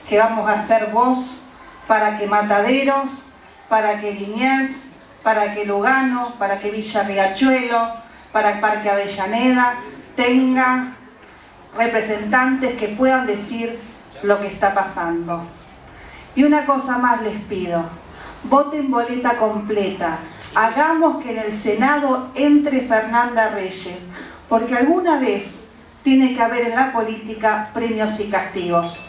que vamos a ser voz para que Mataderos, para que Liniers, para que Lugano, para que Villa Riachuelo, para el Parque Avellaneda tenga representantes que puedan decir lo que está pasando. Y una cosa más les pido, voten boleta completa, hagamos que en el Senado entre Fernanda Reyes, porque alguna vez tiene que haber en la política premios y castigos.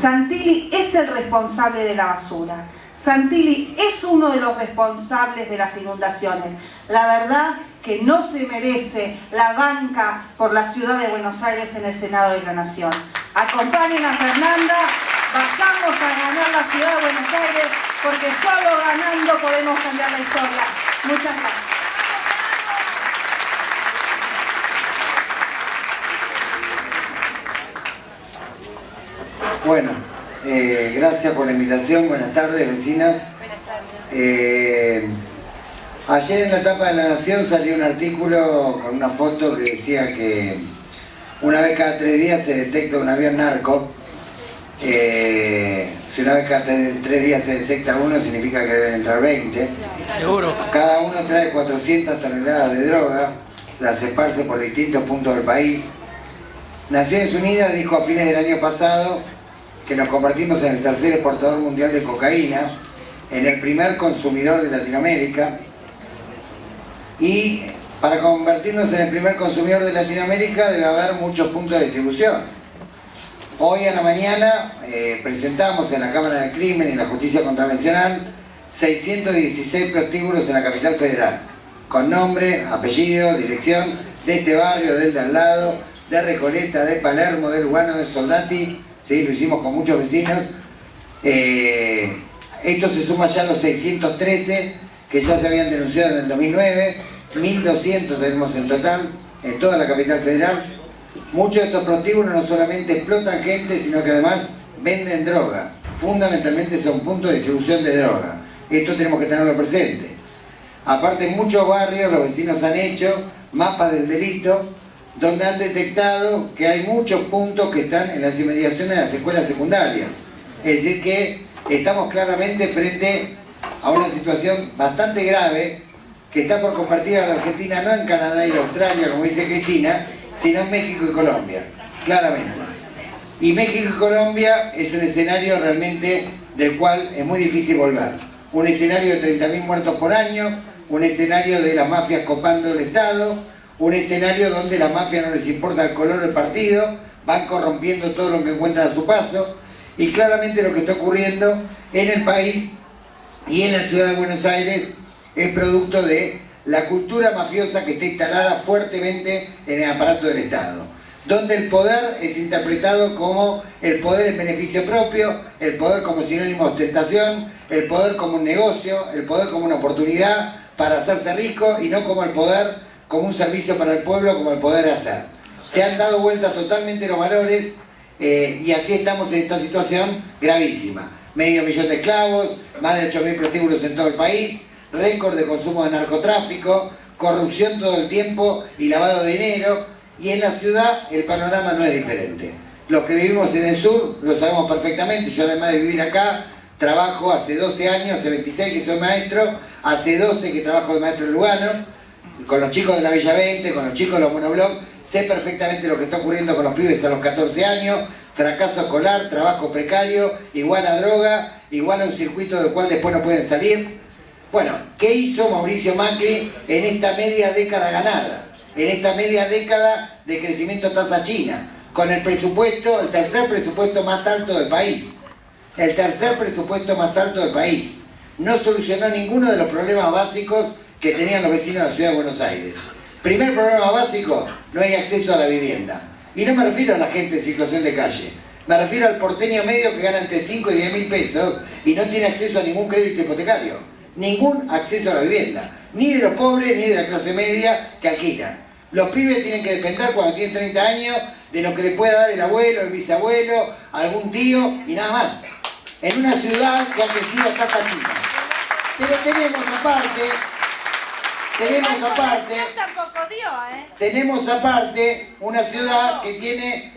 Santilli es el responsable de la basura. Santilli es uno de los responsables de las inundaciones. La verdad que no se merece la banca por la ciudad de Buenos Aires en el Senado de la Nación. Acompañen a Fernanda, vayamos a ganar la ciudad de Buenos Aires, porque solo ganando podemos cambiar la historia. Muchas gracias. Bueno, gracias por la invitación. Buenas tardes, vecinas. Ayer en la tapa de La Nación salió un artículo con una foto que decía que una vez cada 3 días se detecta un avión narco. Si una vez cada 3 días se detecta uno, significa que deben entrar 20. Seguro. Cada uno trae 400 toneladas de droga, las esparce por distintos puntos del país. Naciones Unidas dijo a fines del año pasado que nos convertimos en el tercer exportador mundial de cocaína, en el primer consumidor de Latinoamérica, y para convertirnos en el primer consumidor de Latinoamérica debe haber muchos puntos de distribución. Hoy a la mañana presentamos en la Cámara del Crimen y en la Justicia Contravencional 616 prostíbulos en la capital federal, con nombre, apellido, dirección de este barrio, del de al lado, de Recoleta, de Palermo, de Lugano, de Soldati. ¿Sí? Lo hicimos con muchos vecinos. Esto se suma ya a los 613 que ya se habían denunciado en el 2009, 1200 tenemos en total, en toda la capital federal. Muchos de estos prostíbulos no solamente explotan gente, sino que además venden droga. Fundamentalmente son puntos de distribución de droga. Esto tenemos que tenerlo presente. Aparte, en muchos barrios los vecinos han hecho mapas del delito, donde han detectado que hay muchos puntos que están en las inmediaciones de las escuelas secundarias. Es decir que estamos claramente frente a una situación bastante grave que está por convertir a la Argentina no en Canadá y Australia, como dice Cristina, sino en México y Colombia, claramente. Y México y Colombia es un escenario realmente del cual es muy difícil volver. Un escenario de 30.000 muertos por año, un escenario de las mafias copando el Estado, un escenario donde la mafia no les importa el color del partido, van corrompiendo todo lo que encuentran a su paso, y claramente lo que está ocurriendo en el país y en la ciudad de Buenos Aires es producto de la cultura mafiosa que está instalada fuertemente en el aparato del Estado, donde el poder es interpretado como el poder en beneficio propio, el poder como sinónimo de ostentación, el poder como un negocio, el poder como una oportunidad para hacerse rico y no como el poder como un servicio para el pueblo, como el poder hacer. Se han dado vuelta totalmente los valores y así estamos en esta situación gravísima. 500.000 de esclavos, más de 8.000 prostíbulos en todo el país, récord de consumo de narcotráfico, corrupción todo el tiempo y lavado de dinero, y en la ciudad el panorama no es diferente. Los que vivimos en el sur lo sabemos perfectamente. Yo, además de vivir acá, trabajo hace 12 años, hace 26 que soy maestro, hace 12 que trabajo de maestro en Lugano, con los chicos de la Bella 20, con los chicos de los monoblogs, sé perfectamente lo que está ocurriendo con los pibes a los 14 años, fracaso escolar, trabajo precario, igual a droga, igual a un circuito del cual después no pueden salir. Bueno, ¿qué hizo Mauricio Macri en esta media década ganada? En esta media década de crecimiento tasa china, con el presupuesto, el tercer presupuesto más alto del país. El tercer presupuesto más alto del país. No solucionó ninguno de los problemas básicos que tenían los vecinos de la ciudad de Buenos Aires. Primer problema básico, no hay acceso a la vivienda. Y no me refiero a la gente en situación de calle, me refiero al porteño medio que gana entre 5 y 10.000 pesos y no tiene acceso a ningún crédito hipotecario. Ningún acceso a la vivienda, ni de los pobres ni de la clase media que alquilan. Los pibes tienen que depender cuando tienen 30 años de lo que le pueda dar el abuelo, el bisabuelo, algún tío y nada más. En una ciudad que ha crecido a tasa chica. Pero tenemos aparte tenemos aparte una ciudad que tiene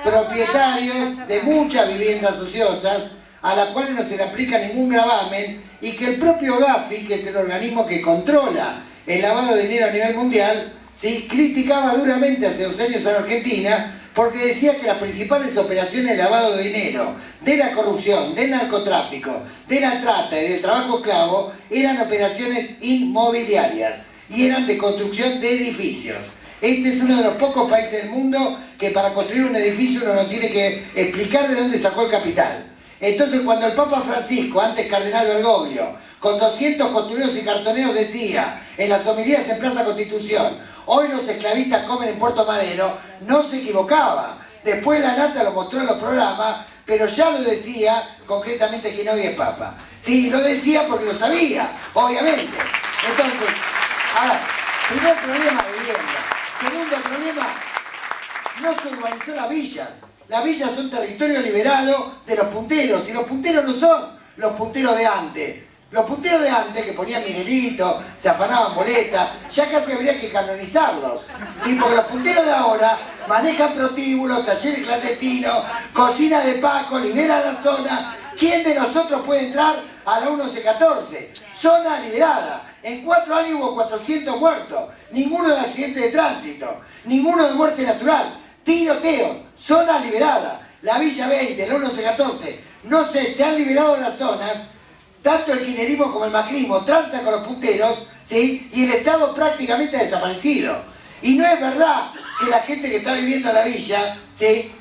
propietarios de muchas viviendas ociosas a las cuales no se le aplica ningún gravamen y que el propio Gafi, que es el organismo que controla el lavado de dinero a nivel mundial, ¿sí?, criticaba duramente hace 2 años a la Argentina porque decía que las principales operaciones de lavado de dinero, de la corrupción, del narcotráfico, de la trata y del trabajo esclavo eran operaciones inmobiliarias y eran de construcción de edificios. Este es uno de los pocos países del mundo que para construir un edificio uno no tiene que explicar de dónde sacó el capital. Entonces cuando el Papa Francisco, antes Cardenal Bergoglio, con 200 costureros y cartoneros decía en las homilías en Plaza Constitución: hoy los esclavistas comen en Puerto Madero, no se equivocaba. Después la nata lo mostró en los programas, pero ya lo decía concretamente quien hoy es Papa. Sí, lo decía porque lo sabía, obviamente. Entonces, a ver, primer problema, vivienda. Segundo problema, no se urbanizó las villas. Las villas son territorio liberado de los punteros, y los punteros no son los punteros de antes. Los punteros de antes, que ponían Miguelito, se afanaban boletas, ya casi habría que canonizarlos, ¿sí? Porque los punteros de ahora manejan prostíbulos, talleres clandestinos, cocina de Paco, liberan la zona. ¿Quién de nosotros puede entrar a la 1114? Zona liberada. En 4 años hubo 400 muertos, ninguno de accidente de tránsito, ninguno de muerte natural, tiroteo, zona liberada. La Villa 20, la 1114, no sé, se han liberado las zonas. Tanto el kirchnerismo como el macrismo transan con los punteros, ¿sí?, y el Estado prácticamente ha desaparecido. Y no es verdad que la gente que está viviendo en la villa, ¿sí?,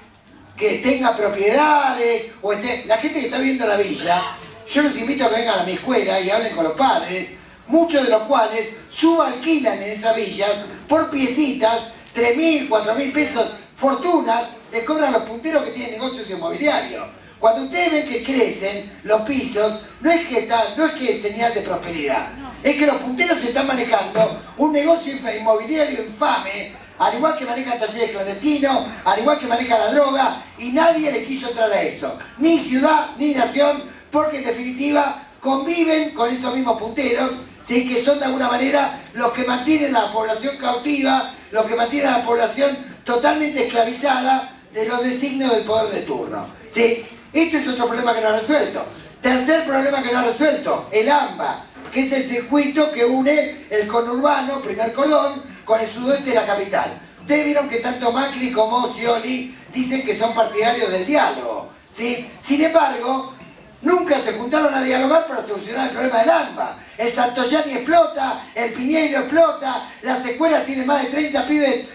que tenga propiedades, o la gente que está viviendo en la villa, yo los invito a que vengan a mi escuela y hablen con los padres, muchos de los cuales subalquilan en esas villas por piecitas, 3.000, 4.000 pesos, fortunas, le cobran los punteros que tienen negocios inmobiliarios. Cuando ustedes ven que crecen los pisos, no es que es señal de prosperidad, es que los punteros se están manejando un negocio inmobiliario infame, al igual que manejan talleres clandestinos, al igual que manejan la droga, y nadie le quiso entrar a eso, ni ciudad ni nación, porque en definitiva conviven con esos mismos punteros, ¿sí?, que son de alguna manera los que mantienen a la población cautiva, los que mantienen a la población totalmente esclavizada de los designios del poder de turno, ¿sí? Este es otro problema que no ha resuelto. Tercer problema que no ha resuelto, el AMBA, que es el circuito que une el conurbano, Primer Colón, con el sudoeste de la capital. Ustedes vieron que tanto Macri como Scioli dicen que son partidarios del diálogo, ¿sí? Sin embargo, nunca se juntaron a dialogar para solucionar el problema del AMBA. El Santoyani explota, el Piñeiro explota, las escuelas tienen más de 30 pibes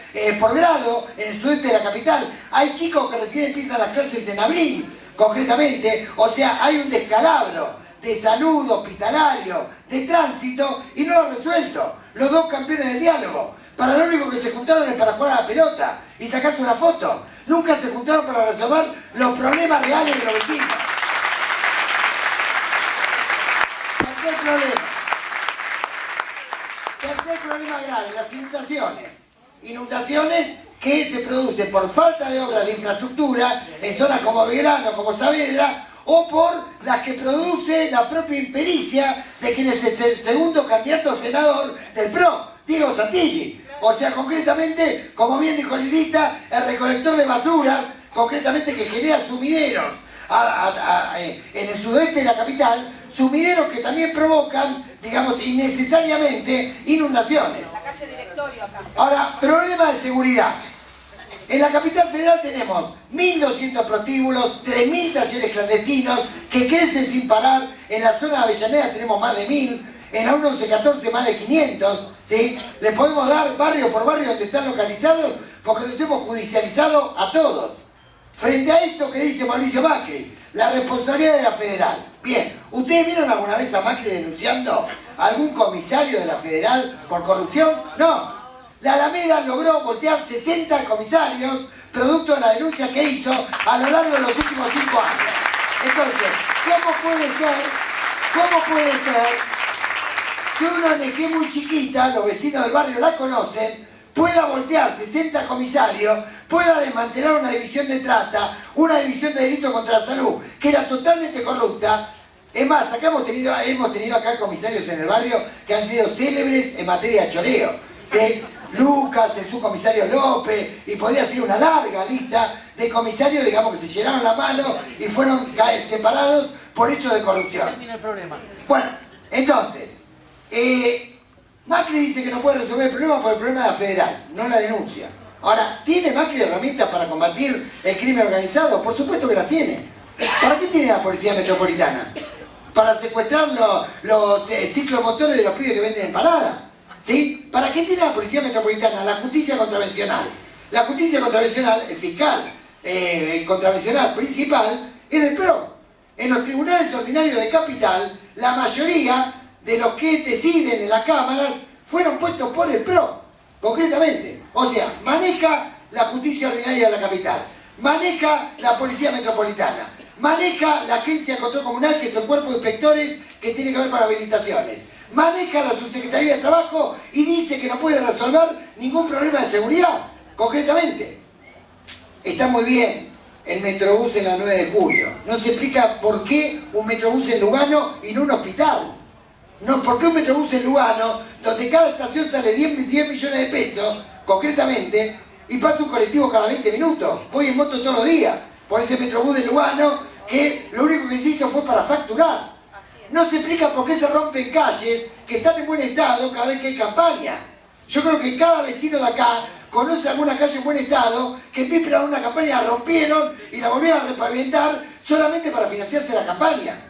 por grado en el sudeste de la capital. Hay chicos que recién empiezan las clases en abril, concretamente. O sea, hay un descalabro de salud, hospitalario, de tránsito, y no lo han resuelto. Los dos campeones del diálogo. Para lo único que se juntaron es para jugar a la pelota y sacarse una foto. Nunca se juntaron para resolver los problemas reales de los vecinos. Tercer problema grave, las inundaciones. Inundaciones que se producen por falta de obras de infraestructura en zonas como Belgrano, como Saavedra, o por las que produce la propia impericia de quien es el segundo candidato a senador del PRO, Diego Santilli. O sea, concretamente, como bien dijo Lilita, el recolector de basuras, concretamente que genera sumideros en el sudeste de la capital, sumideros que también provocan, digamos, innecesariamente inundaciones. Ahora, problema de seguridad. En la capital federal tenemos 1.200 prostíbulos, 3.000 talleres clandestinos que crecen sin parar. En la zona de Avellaneda tenemos más de 1.000, en la 1114 más de 500, ¿sí? Les podemos dar barrio por barrio donde están localizados porque los hemos judicializado a todos. Frente a esto que dice Mauricio Macri, la responsabilidad de la federal. Bien, ¿ustedes vieron alguna vez a Macri denunciando a algún comisario de la federal por corrupción? No. La Alameda logró voltear 60 comisarios producto de la denuncia que hizo a lo largo de los últimos 5 años. Entonces, ¿cómo puede ser que una ONG muy chiquita, los vecinos del barrio la conocen, pueda voltear 60 comisarios, pueda desmantelar una división de trata, una división de delito contra la salud, que era totalmente corrupta, Es más, acá hemos tenido acá comisarios en el barrio que han sido célebres en materia de choreo, ¿sí? Lucas, el subcomisario López, y podría ser una larga lista de comisarios, digamos, que se llenaron la mano y fueron separados por hechos de corrupción. Bueno, entonces, Macri dice que no puede resolver el problema por el problema de la federal, no la denuncia. Ahora, ¿tiene Macri herramientas para combatir el crimen organizado? Por supuesto que las tiene. ¿Para qué tiene la Policía Metropolitana? ¿Para secuestrar los ciclomotores de los pibes que venden empanadas? ¿Sí? ¿Para qué tiene la Policía Metropolitana? La justicia contravencional. La justicia contravencional, el fiscal contravencional principal, es del PRO. En los tribunales ordinarios de Capital, la mayoría de los que deciden en las cámaras fueron puestos por el PRO, concretamente. O sea, maneja la justicia ordinaria de la capital, maneja la Policía Metropolitana, maneja la Agencia de Control Comunal, que es el cuerpo de inspectores que tiene que ver con habilitaciones, maneja la Subsecretaría de Trabajo y dice que no puede resolver ningún problema de seguridad, concretamente. Está muy bien el Metrobús en la 9 de julio. No se explica por qué un Metrobús en Lugano y no un hospital. No, ¿por qué un Metrobús en Lugano, donde cada estación sale 10 millones de pesos, concretamente, y pasa un colectivo cada 20 minutos? Voy en moto todos los días por ese Metrobús de Lugano, que lo único que se hizo fue para facturar. No se explica por qué se rompen calles que están en buen estado cada vez que hay campaña. Yo creo que cada vecino de acá conoce alguna calle en buen estado que en víspera de una campaña la rompieron y la volvieron a repavimentar solamente para financiarse la campaña.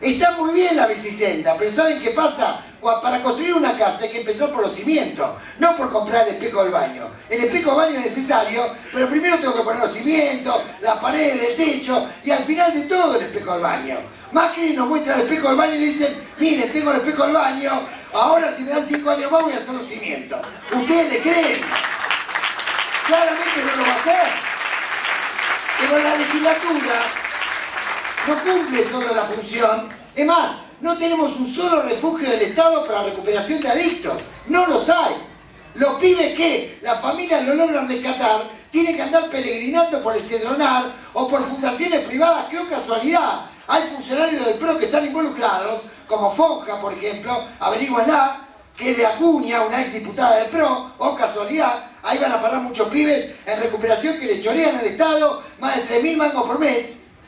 Está muy bien la bicicenda, pero ¿saben qué pasa? Para construir una casa hay que empezar por los cimientos, no por comprar el espejo del baño. El espejo del baño es necesario, pero primero tengo que poner los cimientos, las paredes, el techo, y al final de todo el espejo del baño. Macri nos muestra el espejo del baño y dicen, miren, tengo el espejo del baño, ahora si me dan 5 años más voy a hacer los cimientos. ¿Ustedes le creen? Claramente no lo va a hacer. Pero la legislatura no cumple solo la función. Es más, no tenemos un solo refugio del Estado para recuperación de adictos. No los hay. Los pibes que las familias lo logran rescatar tienen que andar peregrinando por el Cedronar o por fundaciones privadas. ¡Qué casualidad! Hay funcionarios del PRO que están involucrados, como Fonja, por ejemplo, averíguenla, que es de Acuña, una ex diputada del PRO, o casualidad, ahí van a parar muchos pibes en recuperación que le chorean al Estado más de 3.000 mangos por mes.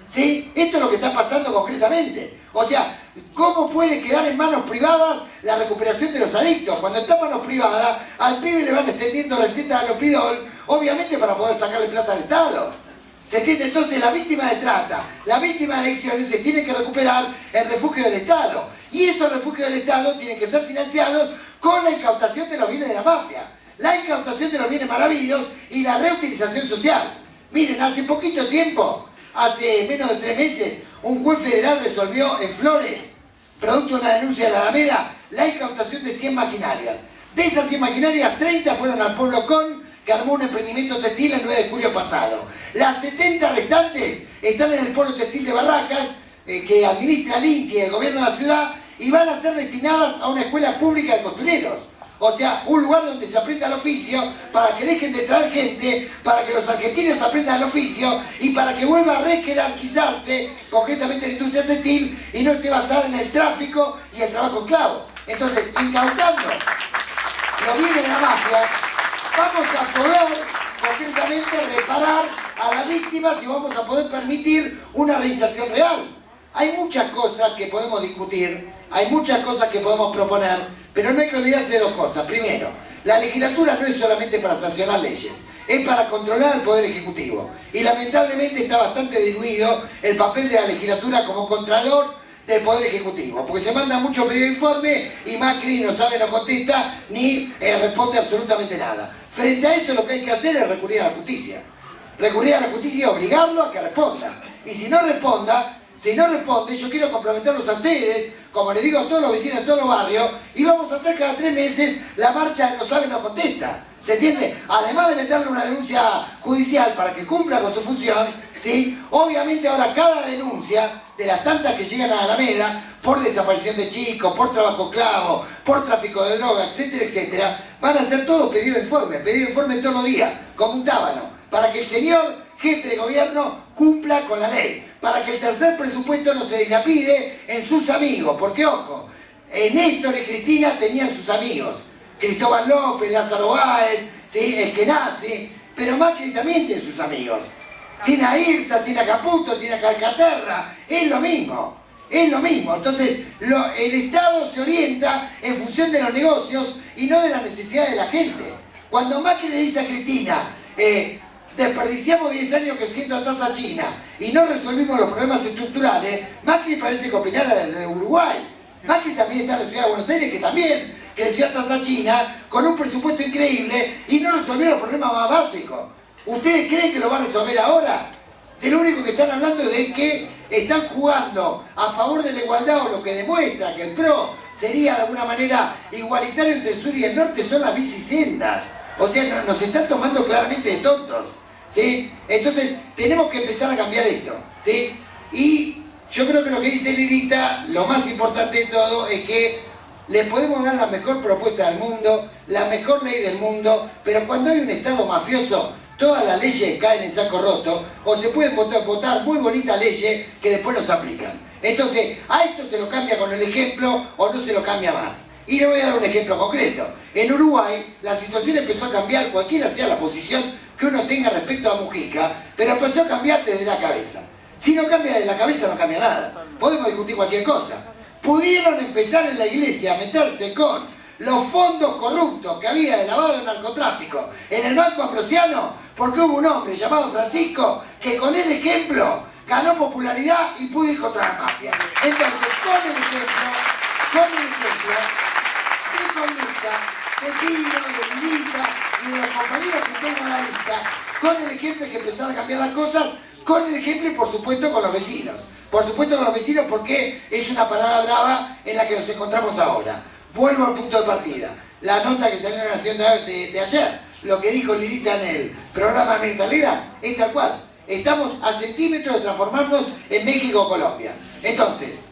¿Sí? Esto es lo que está pasando concretamente. O sea, ¿cómo puede quedar en manos privadas la recuperación de los adictos? Cuando está en manos privadas, al pibe le van extendiendo recetas de Lopidol, obviamente para poder sacarle plata al Estado. ¿Se entiende? Entonces la víctima de trata, la víctima de adicciones se tiene que recuperar en refugio del Estado. Y esos refugios del Estado tienen que ser financiados con la incautación de los bienes de la mafia, la incautación de los bienes mal habidos y la reutilización social. Miren, hace poquito tiempo, hace menos de 3 meses, un juez federal resolvió en Flores, producto de una denuncia de la Alameda, la incautación de 100 maquinarias. De esas 100 maquinarias, 30 fueron al pueblo Con, que armó un emprendimiento textil el 9 de julio pasado. Las 70 restantes están en el polo textil de Barracas, que administra Limpia, el gobierno de la ciudad, y van a ser destinadas a una escuela pública de costureros. O sea, un lugar donde se aprenda el oficio, para que dejen de traer gente, para que los argentinos aprendan el oficio y para que vuelva a rejerarquizarse, concretamente la industria textil, y no esté basada en el tráfico y el trabajo esclavo. Entonces, incautando los bienes de la mafia, vamos a poder concretamente reparar a las víctimas y vamos a poder permitir una reinserción real. Hay muchas cosas que podemos discutir, hay muchas cosas que podemos proponer, pero no hay que olvidarse de 2 cosas. Primero, la legislatura no es solamente para sancionar leyes, es para controlar el Poder Ejecutivo. Y lamentablemente está bastante diluido el papel de la legislatura como contralor del Poder Ejecutivo, porque se manda mucho pedido de informe y Macri no sabe, no contesta, ni responde absolutamente nada. Frente a eso lo que hay que hacer es recurrir a la justicia. Recurrir a la justicia y obligarlo a que responda. Y si no responde, yo quiero comprometerlos a ustedes, como le digo a todos los vecinos de todos los barrios, y vamos a hacer cada 3 meses la marcha No Sabe, No Contesta. ¿Se entiende? Además de meterle una denuncia judicial para que cumpla con su función, ¿sí? Obviamente ahora cada denuncia, de las tantas que llegan a la Alameda, por desaparición de chicos, por trabajo esclavo, por tráfico de droga, etcétera, etcétera, van a ser todos pedido de informe todos los días, como un tábano, para que el señor jefe de gobierno cumpla con la ley, para que el tercer presupuesto no se dilapide en sus amigos, porque ojo, Néstor y Cristina tenían sus amigos, Cristóbal López, Lázaro Báez, ¿sí? Eskenazi, pero Macri también tiene sus amigos, tiene a Irsa, tiene a Caputo, tiene a Calcaterra, es lo mismo. Es lo mismo, entonces el Estado se orienta en función de los negocios y no de las necesidades de la gente. Cuando Macri le dice a Cristina, desperdiciamos 10 años creciendo a tasa china y no resolvimos los problemas estructurales, Macri parece que opinara desde Uruguay. Macri también está en la ciudad de Buenos Aires, que también creció a tasa china con un presupuesto increíble y no resolvió los problemas más básicos. ¿Ustedes creen que lo va a resolver ahora? De lo único que están hablando es de que están jugando a favor de la igualdad, o lo que demuestra que el PRO sería de alguna manera igualitario entre el sur y el norte son las bicisendas. O sea, nos están tomando claramente de tontos, ¿sí? Entonces tenemos que empezar a cambiar esto, ¿sí? Y yo creo que lo que dice Lilita, lo más importante de todo es que les podemos dar la mejor propuesta del mundo, la mejor ley del mundo, pero cuando hay un Estado mafioso, todas las leyes caen en saco roto, o se pueden votar muy bonitas leyes que después no se aplican. Entonces, a esto se lo cambia con el ejemplo o no se lo cambia más. Y le voy a dar un ejemplo concreto. En Uruguay, la situación empezó a cambiar, cualquiera sea la posición que uno tenga respecto a Mujica, pero empezó a cambiar desde la cabeza. Si no cambia desde la cabeza, no cambia nada. Podemos discutir cualquier cosa. Pudieron empezar en la iglesia a meterse con los fondos corruptos que había de lavado de narcotráfico en el Banco Ambrosiano, porque hubo un hombre llamado Francisco que con el ejemplo ganó popularidad y pudo ir contra la mafia. Entonces, con el ejemplo de conducta, de Tino, de Lilita y de los compañeros que tengo en la lista, con el ejemplo hay que empezar a cambiar las cosas, con el ejemplo y por supuesto con los vecinos. Por supuesto con los vecinos, porque es una parada brava en la que nos encontramos ahora. Vuelvo al punto de partida. La nota que salió en la Nación de ayer, lo que dijo Lilita en el programa de Mirta Legrand, es tal cual. Estamos a centímetros de transformarnos en México o Colombia. Entonces,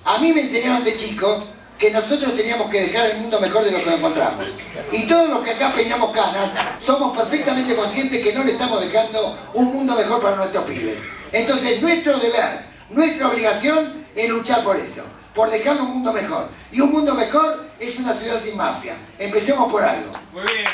a mí me enseñaron de chico que nosotros teníamos que dejar el mundo mejor de lo que lo encontramos. Y todos los que acá peinamos canas somos perfectamente conscientes que no le estamos dejando un mundo mejor para nuestros pibes. Entonces, nuestro deber, nuestra obligación es luchar por eso, por dejar un mundo mejor. Y un mundo mejor es una ciudad sin mafia. Empecemos por algo. Muy bien.